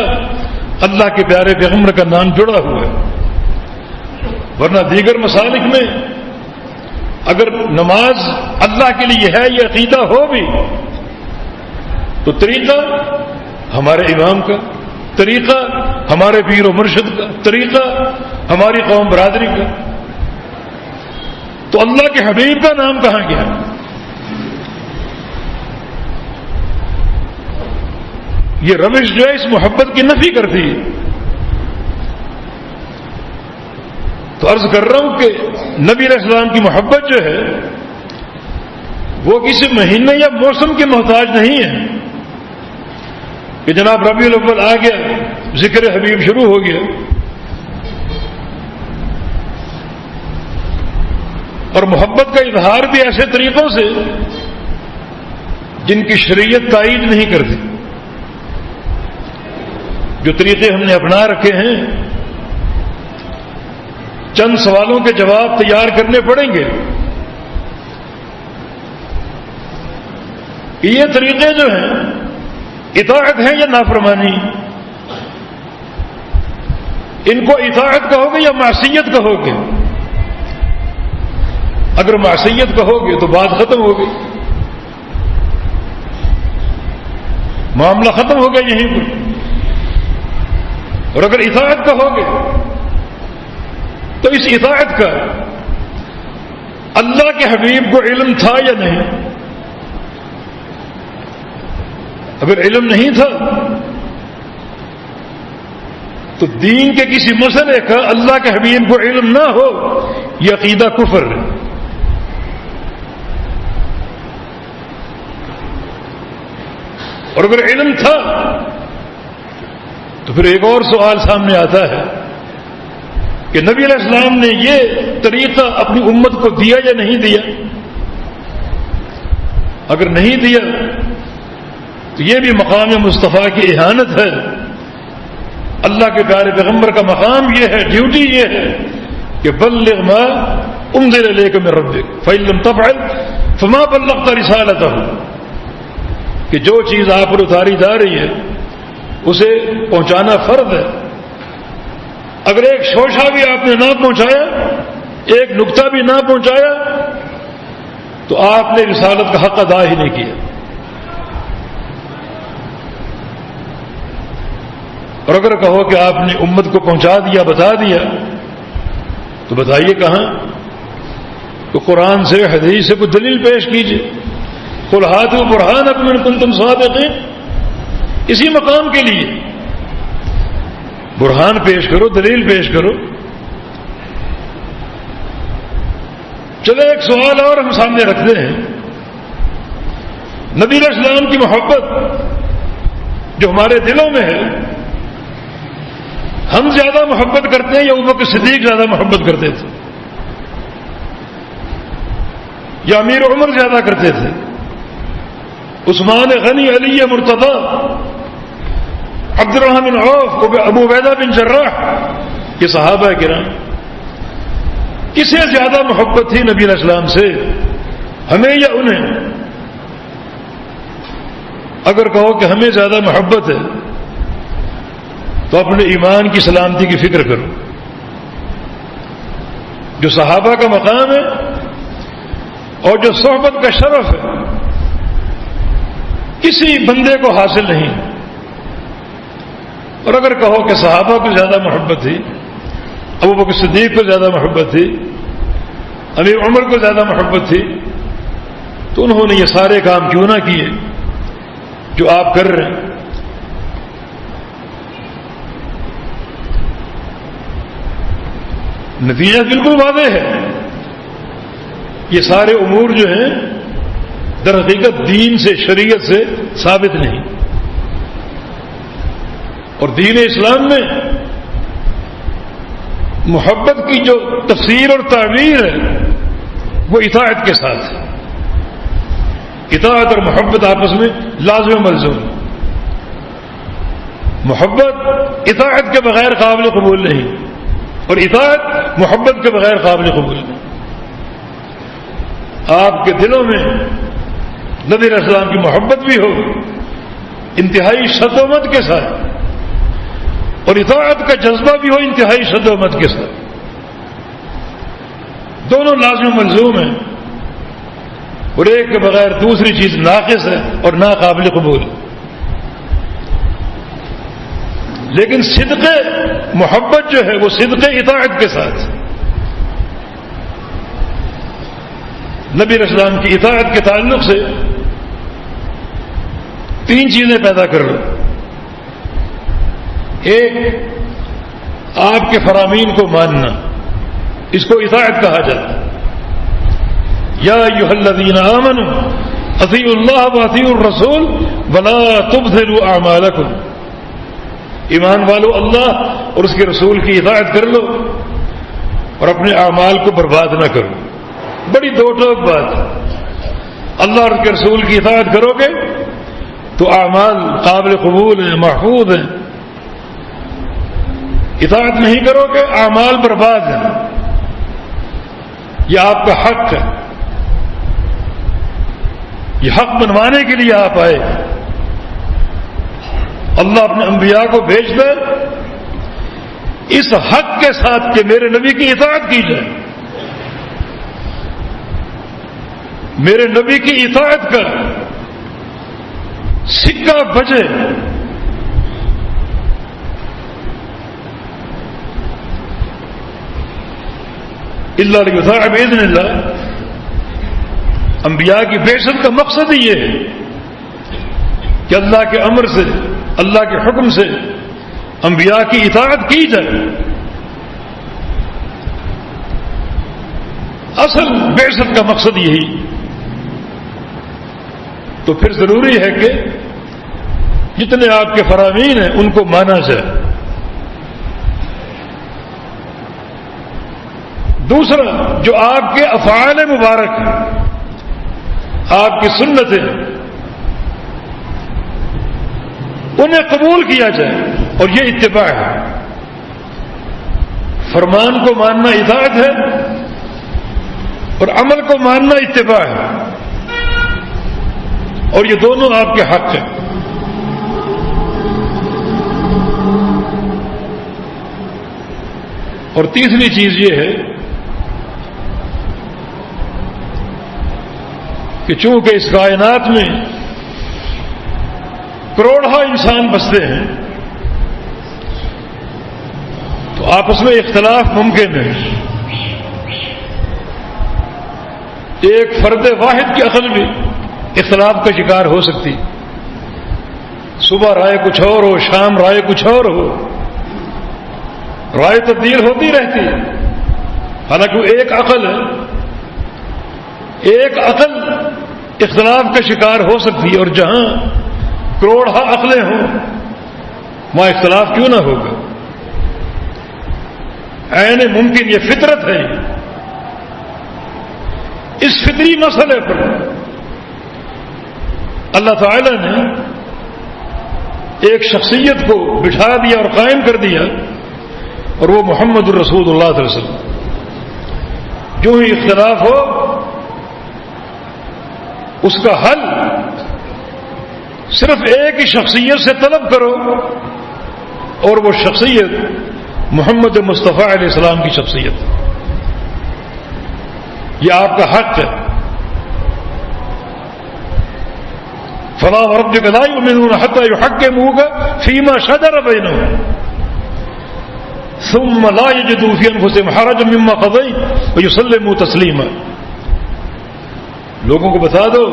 اللہ کے پیارے پیغمبر کا نام جڑا ہوا ہے. ورنہ دیگر مسالک میں اگر نماز اللہ کے لیے ہے، یہ عقیدہ ہو بھی، تو طریقہ ہمارے امام کا، طریقہ ہمارے پیر و مرشد کا، طریقہ ہماری قوم برادری کا، تو اللہ کے حبیب کا نام کہاں گیا؟ یہ روش جو ہے اس محبت کی نفی کرتی ہے. تو عرض کر رہا ہوں کہ نبی علیہ السلام کی محبت جو ہے وہ کسی مہینے یا موسم کے محتاج نہیں ہے کہ جناب ربیع الاول آ گیا ذکر حبیب شروع ہو گیا. اور محبت کا اظہار بھی ایسے طریقوں سے جن کی شریعت تائید نہیں کرتی. جو طریقے ہم نے اپنا رکھے ہیں چند سوالوں کے جواب تیار کرنے پڑیں گے. یہ طریقے جو ہیں اطاعت ہیں یا نافرمانی؟ ان کو اطاعت کہو گے یا معصیت کہو گے؟ اگر معصیت کہو گے تو بات ختم ہو گئی، معاملہ ختم ہو گیا یہیں پر. اور اگر اطاعت کہو گے تو اس اطاعت کا اللہ کے حبیب کو علم تھا یا نہیں؟ اگر علم نہیں تھا تو دین کے کسی مسئلے کا اللہ کے حبیب کو علم نہ ہو یہ عقیدہ کفر ہے. اور اگر علم تھا تو پھر ایک اور سوال سامنے آتا ہے کہ نبی علیہ السلام نے یہ طریقہ اپنی امت کو دیا یا نہیں دیا؟ اگر نہیں دیا تو یہ بھی مقام مصطفیٰ کی اہانت ہے. اللہ کے پیارے پیغمبر کا مقام یہ ہے، ڈیوٹی یہ ہے کہ بلغ ما انزل الیک من ربک فإن لم تفعل فما بلغت رسالتہ، کہ جو چیز آپ پر اتاری جا رہی ہے اسے پہنچانا فرض ہے. اگر ایک شوشہ بھی آپ نے نہ پہنچایا، ایک نقطہ بھی نہ پہنچایا تو آپ نے رسالت کا حق ادا ہی نہیں کیا. اور اگر کہو کہ آپ نے امت کو پہنچا دیا، بتا دیا، تو بتائیے کہاں؟ تو قرآن سے حدیث سے کوئی دلیل پیش کیجیے. قل ہاتوا برہانکم ان کنتم صادقین. اسی مقام کے لیے برہان پیش کرو، دلیل پیش کرو. چلے ایک سوال اور ہم سامنے رکھتے ہیں. نبی علیہ السلام کی محبت جو ہمارے دلوں میں ہے، ہم زیادہ محبت کرتے ہیں یا ابوبکر صدیق زیادہ محبت کرتے تھے، یا امیر عمر زیادہ کرتے تھے، عثمان غنی، علی مرتضی، عبد الرحمن بن عوف، ابو عبیدہ بن جراح، یہ صحابہ کرام، کسے زیادہ محبت تھی نبی علیہ السلام سے، ہمیں یا انہیں؟ اگر کہو کہ ہمیں زیادہ محبت ہے تو اپنے ایمان کی سلامتی کی فکر کرو. جو صحابہ کا مقام ہے اور جو صحبت کا شرف ہے کسی بندے کو حاصل نہیں. اور اگر کہو کہ صحابہ کو زیادہ محبت تھی، ابوبکر صدیق کو زیادہ محبت تھی، امیر عمر کو زیادہ محبت تھی، تو انہوں نے یہ سارے کام کیوں نہ کیے جو آپ کر رہے ہیں؟ نتیجہ بالکل واضح ہے. یہ سارے امور جو ہیں در حقیقت دین سے، شریعت سے ثابت نہیں. اور دین اسلام میں محبت کی جو تفسیر اور تعبیر ہے وہ اطاعت کے ساتھ ہے. اطاعت اور محبت آپس میں لازم ملزوم. محبت اطاعت کے بغیر قابل قبول نہیں، اور اطاعت محبت کے بغیر قابل قبول نہیں. آپ کے دلوں میں نبی علیہ السلام کی محبت بھی ہو انتہائی شدت کے ساتھ، اور اطاعت کا جذبہ بھی ہو انتہائی شدت کے ساتھ. دونوں لازم ملزوم ہیں، اور ایک کے بغیر دوسری چیز ناقص ہے اور ناقابل قبول. لیکن صدق محبت جو ہے وہ صدق اطاعت کے ساتھ. نبی علیہ السلام کی اطاعت کے تعلق سے تین چیزیں پیدا کر لو. ایک آپ کے فرامین کو ماننا، اس کو اطاعت کہا جاتا ہے۔ یا ایھا الذین آمنوا اطیعوا اللہ واطیعوا الرسول ولا تبطلوا اعمالکم، ایمان والو اللہ اور اس کے رسول کی اطاعت کر لو اور اپنے اعمال کو برباد نہ کرو۔ بڑی دو ٹوک بات ہے، اللہ اور اس کے رسول کی اطاعت کرو گے تو اعمال قابل قبول ہیں، محفوظ ہیں، اطاعت نہیں کرو گے اعمال برباد ہیں، یہ آپ کا حق ہے، یہ حق بنوانے کے لیے آپ آئے۔ اللہ اپنے انبیاء کو بھیج دے اس حق کے ساتھ کہ میرے نبی کی اطاعت کی جائے، میرے نبی کی اطاعت کا سکہ بجے۔ الا لیطاع باذن اللہ، انبیاء کی بعثت کا مقصد ہی یہ ہے کہ اللہ کے امر سے، اللہ کے حکم سے انبیاء کی اطاعت کی جائے۔ اصل بعثت کا مقصد یہی، تو پھر ضروری ہے کہ جتنے آپ کے فرامین ہیں ان کو مانا جائے۔ دوسرا، جو آپ کے افعال مبارک ہیں، آپ کی سنتیں، انہیں قبول کیا جائے، اور یہ اتباع ہے۔ فرمان کو ماننا اطاعت ہے اور عمل کو ماننا اتباع ہے، اور یہ دونوں آپ کے حق ہیں۔ اور تیسری چیز یہ ہے کہ چونکہ اس کائنات میں کروڑہ انسان بستے ہیں تو آپس میں اختلاف ممکن ہے۔ ایک فرد واحد کی عقل بھی اختلاف کا شکار ہو سکتی، صبح رائے کچھ اور ہو، شام رائے کچھ اور ہو، رائے تبدیل ہوتی رہتی ہے۔ حالانکہ ایک عقل ہے، ایک عقل اختلاف کا شکار ہو سکتی ہے، اور جہاں کروڑہ عقلیں ہوں وہاں اختلاف کیوں نہ ہوگا؟ عین ممکن، یہ فطرت ہے۔ اس فطری مسئلے پر اللہ تعالی نے ایک شخصیت کو بٹھا دیا اور قائم کر دیا، اور وہ محمد الرسول اللہ صلی اللہ علیہ وسلم۔ جو ہی اختلاف ہو اس کا حل صرف ایک ہی شخصیت سے طلب کرو، اور وہ شخصیت محمد مصطفیٰ علیہ السلام کی شخصیت، یہ آپ کا حق ہے۔ فلا وربک لا یؤمنون حتی یحکموک فیما شجر بینہم ثم لا یجدوا فی انفسہم حرجا مما قضیت ویسلموا تسلیما۔ لوگوں کو بتا دو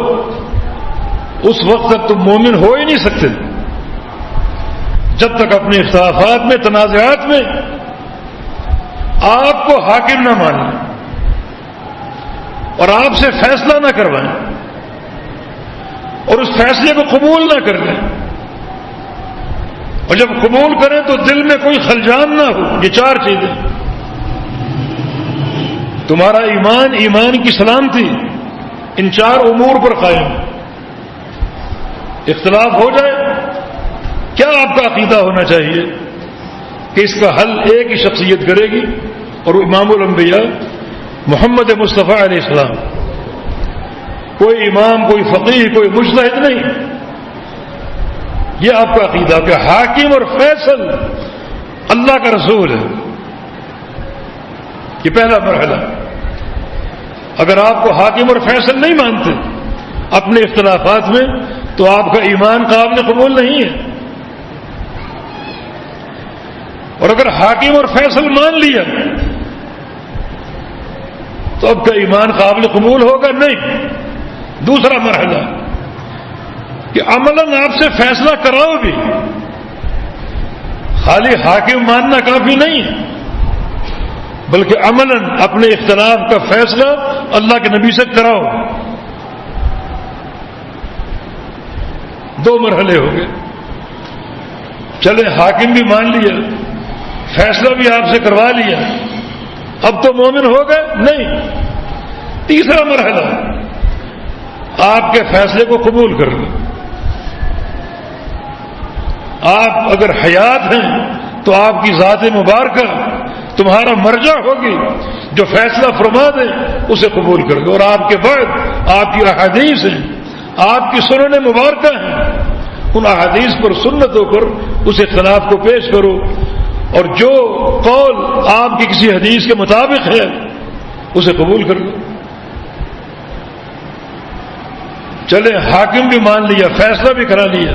اس وقت تک تم مومن ہو ہی نہیں سکتے جب تک اپنے اختلافات میں، تنازعات میں آپ کو حاکم نہ مانیں اور آپ سے فیصلہ نہ کروائیں اور اس فیصلے کو قبول نہ کر لیں، اور جب قبول کریں تو دل میں کوئی خلجان نہ ہو۔ یہ چار چیزیں، تمہارا ایمان، ایمان کی سلامتی ان چار امور پر قائم۔ اختلاف ہو جائے، کیا آپ کا عقیدہ ہونا چاہیے کہ اس کا حل ایک ہی شخصیت کرے گی، اور امام الانبیاء محمد مصطفیٰ علیہ السلام۔ کوئی امام، کوئی فقیہ، کوئی مجتہد نہیں، یہ آپ کا عقیدہ کہ حاکم اور فیصل اللہ کا رسول ہے۔ یہ پہلا مرحلہ۔ اگر آپ کو حاکم اور فیصل نہیں مانتے اپنے اختلافات میں تو آپ کا ایمان قابل قبول نہیں ہے، اور اگر حاکم اور فیصل مان لیا تو اب کا ایمان قابل قبول ہوگا نہیں۔ دوسرا مرحلہ کہ عملاً آپ سے فیصلہ کراؤ بھی، خالی حاکم ماننا کافی نہیں ہے، بلکہ عملاً اپنے اختلاف کا فیصلہ اللہ کے نبی سے کراؤ۔ دو مرحلے ہو گئے، چلے حاکم بھی مان لیا، فیصلہ بھی آپ سے کروا لیا، اب تو مومن ہو گئے؟ نہیں، تیسرا مرحلہ آپ کے فیصلے کو قبول کر لو۔ آپ اگر حیات ہیں تو آپ کی ذات مبارکہ تمہارا مرجع ہوگی، جو فیصلہ فرما دے اسے قبول کر لو، اور آپ کے بعد آپ کی احادیث ہیں، آپ کی سنن مبارکہ ہیں، ان احادیث پر سنتوں پر اس اختلاف کو پیش کرو، اور جو قول آپ کی کسی حدیث کے مطابق ہے اسے قبول کر لو۔ چلے حاکم بھی مان لیا، فیصلہ بھی کرا لیا،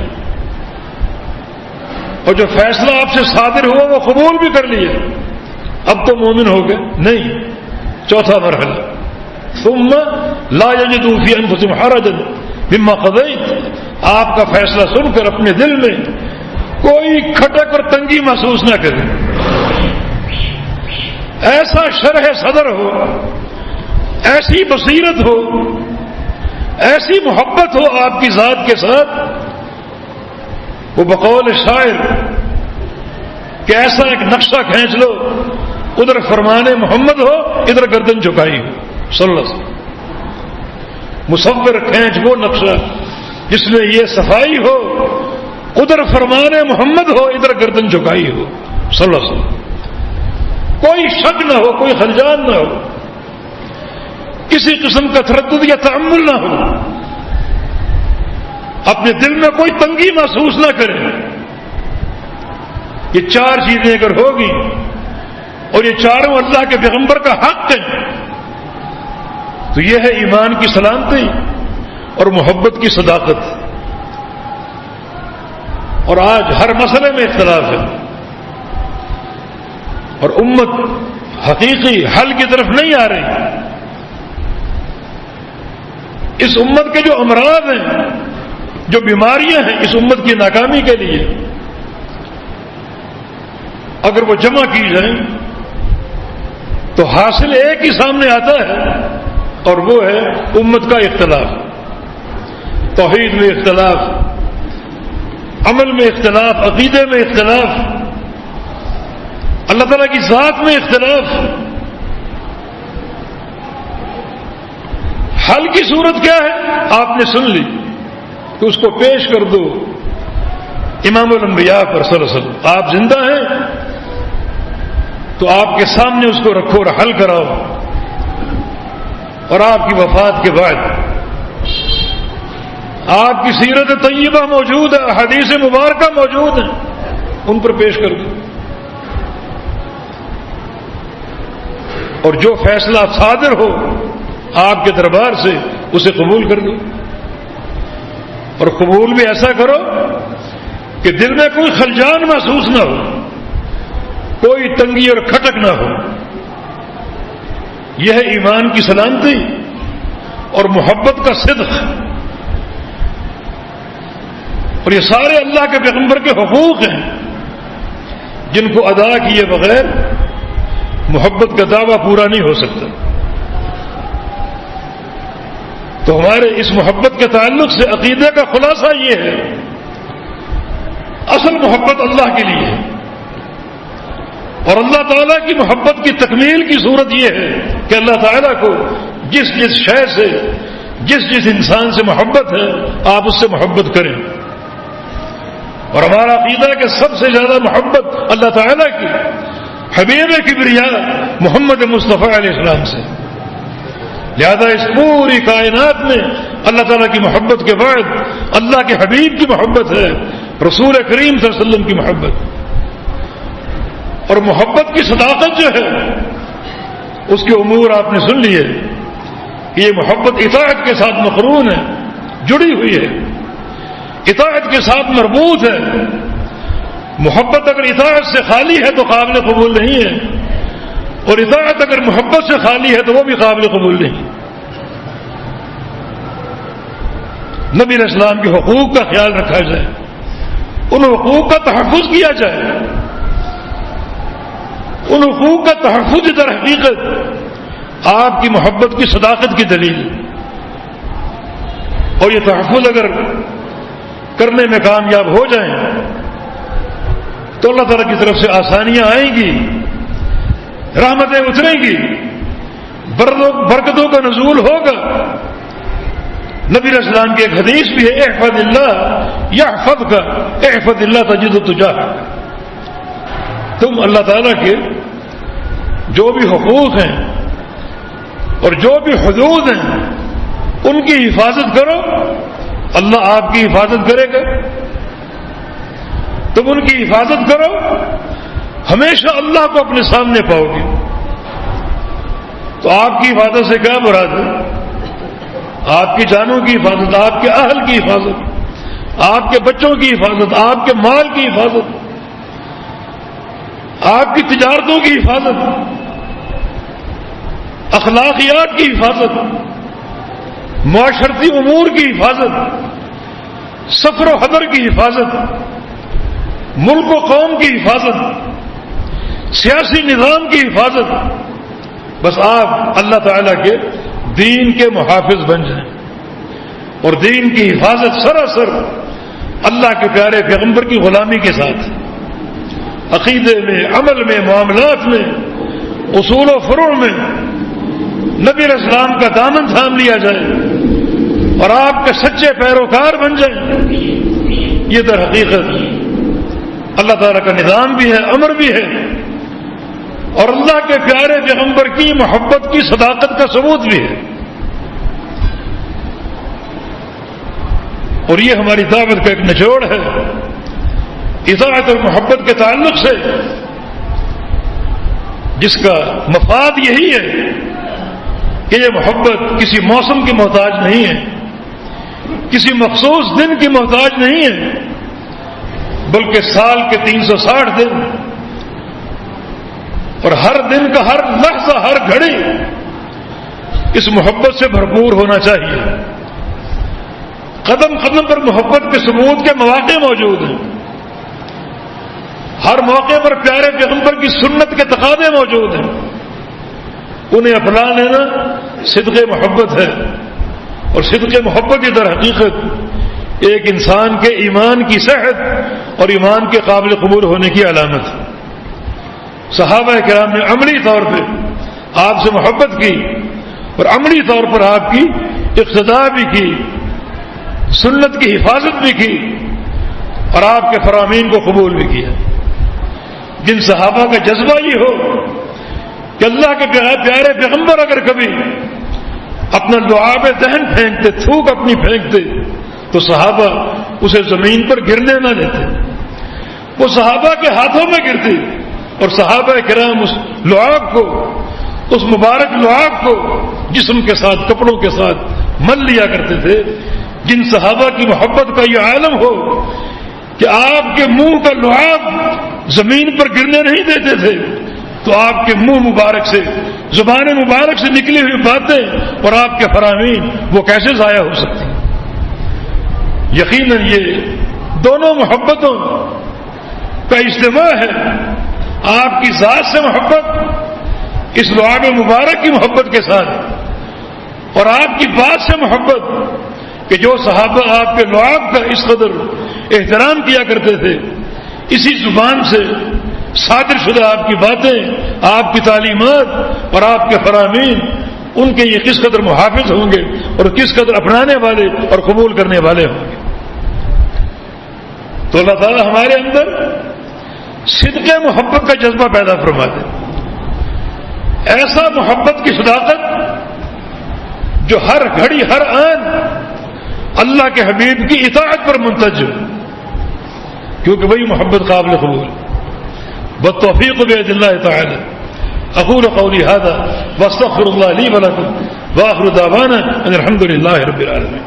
اور جو فیصلہ آپ سے صادر ہوا وہ قبول بھی کر لیا، اب تو مومن ہو گئے؟ نہیں، چوتھا مرحلہ ثم لا یجدوا فی انفسہم حرجا مما قضیت، آپ کا فیصلہ سن کر اپنے دل میں کوئی کھٹک اور تنگی محسوس نہ کریں، ایسا شرح صدر ہو، ایسی بصیرت ہو، ایسی محبت ہو آپ کی ذات کے ساتھ، وہ بقول شاعر کہ ایسا ایک نقشہ کھینچ لو، ادھر فرمان محمد ہو، ادھر گردن جھکائی ہو صلی اللہ علیہ وسلم۔ مصور کھینچ وہ نقشہ جس میں یہ صفائی ہو، ادھر فرمان محمد ہو، ادھر گردن جھکائی ہو صلی اللہ علیہ وسلم، کوئی شک نہ ہو، کوئی خلجان نہ ہو، کسی قسم کا تردد یا تعمل نہ ہو، اپنے دل میں کوئی تنگی محسوس نہ کریں۔ یہ چار چیزیں اگر ہوگی اور یہ چاروں اللہ کے پیغمبر کا حق ہے تو یہ ہے ایمان کی سلامتی اور محبت کی صداقت۔ اور آج ہر مسئلے میں اختلاف ہے، اور امت حقیقی حل کی طرف نہیں آ رہی۔ اس امت کے جو امراض ہیں، جو بیماریاں ہیں اس امت کی ناکامی کے لیے، اگر وہ جمع کی جائیں تو حاصل ایک ہی سامنے آتا ہے، اور وہ ہے امت کا اختلاف، توحید میں اختلاف، عمل میں اختلاف، عقیدے میں اختلاف، اللہ تعالیٰ کی ذات میں اختلاف۔ حل کی صورت کیا ہے؟ آپ نے سن لی کہ اس کو پیش کر دو امام الانبیاء پر صلی اللہ علیہ وسلم۔ آپ زندہ ہیں تو آپ کے سامنے اس کو رکھو اور حل کراؤ، اور آپ کی وفات کے بعد آپ کی سیرت طیبہ موجود ہے، حدیث مبارکہ موجود ہیں، ان پر پیش کر دو، اور جو فیصلہ صادر ہو آپ کے دربار سے اسے قبول کر دو، اور قبول بھی ایسا کرو کہ دل میں کوئی خلجان محسوس نہ ہو، کوئی تنگی اور کھٹک نہ ہو۔ یہ ہے ایمان کی سلامتی اور محبت کا صدق، اور یہ سارے اللہ کے پیغمبر کے حقوق ہیں جن کو ادا کیے بغیر محبت کا دعویٰ پورا نہیں ہو سکتا۔ تو ہمارے اس محبت کے تعلق سے عقیدے کا خلاصہ یہ ہے، اصل محبت اللہ کے لیے ہے، اور اللہ تعالیٰ کی محبت کی تکمیل کی صورت یہ ہے کہ اللہ تعالیٰ کو جس جس شے سے، جس جس انسان سے محبت ہے آپ اس سے محبت کریں، اور ہمارا عقیدہ کہ سب سے زیادہ محبت اللہ تعالیٰ کی حبیب کبریا محمد مصطفیٰ علیہ السلام سے، لہذا اس پوری کائنات میں اللہ تعالیٰ کی محبت کے بعد اللہ کے حبیب کی محبت ہے، رسول کریم صلی اللہ علیہ وسلم کی محبت، اور محبت کی صداقت جو ہے اس کے امور آپ نے سن لیے کہ یہ محبت اطاعت کے ساتھ مقرون ہے، جڑی ہوئی ہے، اطاعت کے ساتھ مربوط ہے۔ محبت اگر اطاعت سے خالی ہے تو قابل قبول نہیں ہے، اور اطاعت اگر محبت سے خالی ہے تو وہ بھی قابل قبول نہیں۔ نبی علیہ السلام کے حقوق کا خیال رکھا جائے، ان حقوق کا تحفظ کیا جائے، ان حقوق کا تحفظ در حقیقت آپ کی محبت کی صداقت کی دلیل ہے. اور یہ تحفظ اگر کرنے میں کامیاب ہو جائیں تو اللہ تعالیٰ کی طرف سے آسانیاں آئیں گی، رحمتیں اتریں گی، برکتوں کا نزول ہوگا. نبی علیہ السلام کی ایک حدیث بھی ہے، احفظ اللہ یحفظک احفظ اللہ تجد تجاہک. تم اللہ تعالیٰ کے جو بھی حقوق ہیں اور جو بھی حدود ہیں ان کی حفاظت کرو، اللہ آپ کی حفاظت کرے گا. تم ان کی حفاظت کرو، ہمیشہ اللہ کو اپنے سامنے پاؤ گے. تو آپ کی حفاظت سے کیا مراد ہے؟ آپ کی جانوں کی حفاظت، آپ کے اہل کی حفاظت، آپ کے بچوں کی حفاظت، آپ کے مال کی حفاظت، آپ کی تجارتوں کی حفاظت، اخلاقیات کی حفاظت، معاشرتی امور کی حفاظت، سفر و حضر کی حفاظت، ملک و قوم کی حفاظت، سیاسی نظام کی حفاظت. بس آپ اللہ تعالیٰ کے دین کے محافظ بن جائیں اور دین کی حفاظت سراسر اللہ کے پیارے پیغمبر کی غلامی کے ساتھ، عقیدے میں، عمل میں، معاملات میں، اصول و فروع میں نبی علیہ السلام کا دامن تھام لیا جائے اور آپ کے سچے پیروکار بن جائیں. یہ در حقیقت اللہ تعالیٰ کا نظام بھی ہے، امر بھی ہے، اور اللہ کے پیارے پیغمبر کی محبت کی صداقت کا ثبوت بھی ہے. اور یہ ہماری دعوت کا ایک نچوڑ ہے. اطاعت اور محبت کے تعلق سے جس کا مفاد یہی ہے کہ یہ محبت کسی موسم کی محتاج نہیں ہے، کسی مخصوص دن کی محتاج نہیں ہے، بلکہ سال کے 360 دن اور ہر دن کا ہر لحظہ، ہر گھڑی اس محبت سے بھرپور ہونا چاہیے. قدم قدم پر محبت کے ثبوت کے مواقع موجود ہیں. ہر موقع پر پیارے پیغمبر کی سنت کے تقاضے موجود ہیں. انہیں اپنا لینا صدق محبت ہے، اور صدق محبت کی در حقیقت ایک انسان کے ایمان کی صحت اور ایمان کے قابل قبول ہونے کی علامت ہے. صحابہ کرام نے عملی طور پہ آپ سے محبت کی اور عملی طور پر آپ کی اقتداء بھی کی، سنت کی حفاظت بھی کی اور آپ کے فرامین کو قبول بھی کیا. جن صحابہ کا جذبہ یہ ہو کہ اللہ کے پیارے پیغمبر اگر کبھی اپنا لعاب دہن پھینکتے، تھوک اپنی پھینکتے، تو صحابہ اسے زمین پر گرنے نہ دیتے، وہ صحابہ کے ہاتھوں میں گرتی اور صحابہ کرام اس لعاب کو، اس مبارک لعاب کو جسم کے ساتھ، کپڑوں کے ساتھ مل لیا کرتے تھے. جن صحابہ کی محبت کا یہ عالم ہو کہ آپ کے منہ کا لعاب زمین پر گرنے نہیں دیتے تھے، تو آپ کے منہ مبارک سے، زبان مبارک سے نکلی ہوئی باتیں اور آپ کے فرامین وہ کیسے ضائع ہو سکتی ہیں؟ یقیناً یہ دونوں محبتوں کا اجتماع ہے. آپ کی ذات سے محبت اس لعاب مبارک کی محبت کے ساتھ، اور آپ کی بات سے محبت کہ جو صحابہ آپ کے لعاب کا اس قدر احترام کیا کرتے تھے، اسی زبان سے صادر شدہ آپ کی باتیں، آپ کی تعلیمات اور آپ کے فرامین، ان کے یہ کس قدر محافظ ہوں گے اور کس قدر اپنانے والے اور قبول کرنے والے ہوں گے. تو اللہ تعالیٰ ہمارے اندر صدق محبت کا جذبہ پیدا فرما دے، ایسا محبت کی صداقت جو ہر گھڑی، ہر آن اللہ کے حبیب کی اطاعت پر منتج ہو، کیونکہ وہی محبت قابل قبول. بالتوفیق بإذن الله تعالى. أقول قولي هذا واستغفر الله لي ولكم وآخر دعوانا أن الحمد لله رب العالمين.